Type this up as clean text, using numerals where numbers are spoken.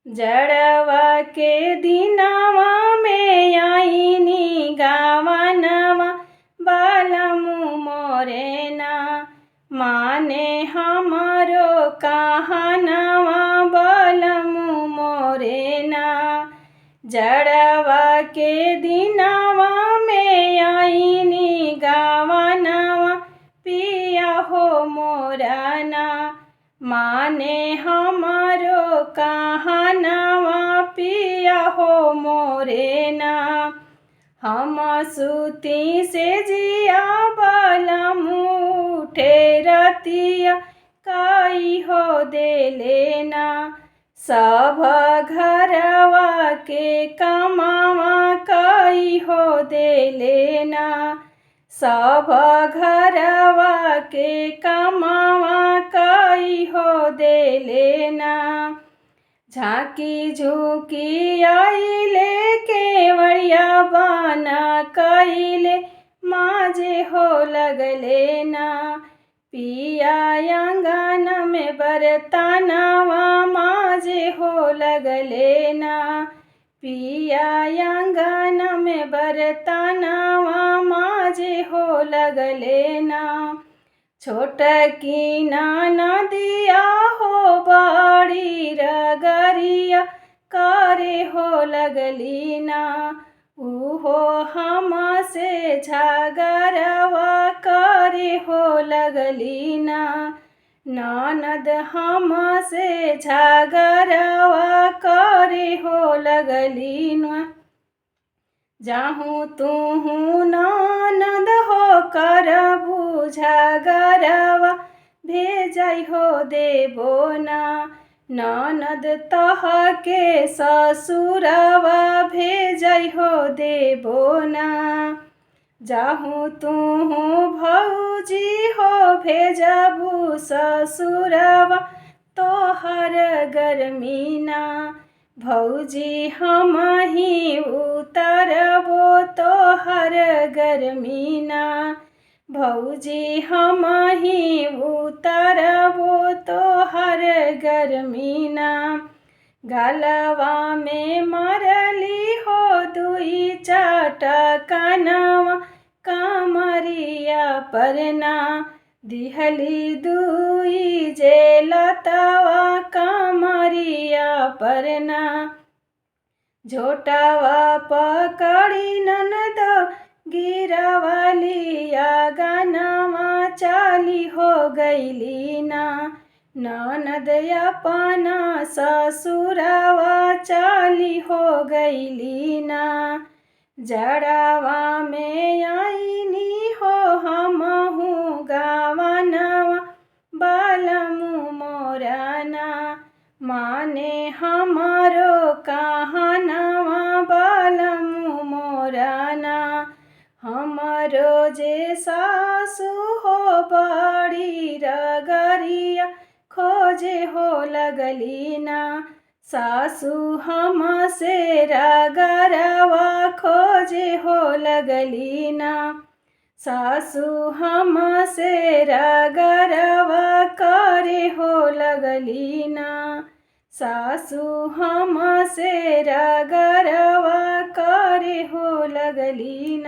जड़वा के दिनवा में आईनी गावनवा बालमु मोरेना माने हमारो कहनवा बालमु मोरेना। जड़वा के दिनवा में आईनी गावनवा पिया हो मोराना माने हमारो कहनवा पिया हो मोरेना। हम सुती से जिया बालमु उठे रतिया काई हो दे लेना। सब घरवा के कमावा काई हो दे लेना। सब घरवा के कमावा काई हो दे लेना। झांकी झुकी आइले केवड़िया बाना कइले माजे हो लगले ना। पिया आंगन में बरतनवा माजे हो लगले ना। पिया आंगन में बरतनवा माजे हो लगले ना। छोटकी नदिया हो बड़ी रगरिया करे हो लगली ना। उहो हमसे झगड़वा करे हो लगली ना। ननद हमसे झगड़वा करे हो लगली ना। जाहूँ तूहू ननद हो करबू झगड़वा भेजै हो देबो ना। ननद तहके ससुरवा भेजै हो देबो ना। जाहूँ तूहू भौजी हो भेजबू ससुरवा तोहर गर्मी ना। भौजी हम ही उतरबो तोहर गर्मी ना। भौजी हम ही उतरबो तोहर गर्मी ना। गलवा में मरली हो दुई चटकनवा कमरिया परना। दिहली दुई जेलतवा कमरिया परना। झोटवा पकड़ी ननद गिरवाली आंगनवा चाली हो गईली ना। ननद अपना ससुरवा चाली हो गईली ना। जड़वा में आईनी हो हमहू गावनवा बालमु मोराना माने हमारो कहनवा बालमु मोराना। हमारो जे सासु हो बड़ी रगरिया खोजे हो लगली ना। सासु हमसे रगरवा खोजे हो लगली ना। सासु हमसे रगरवा करे हो लगली ना। सासु हमसे रगरवा करे हो लगली ना।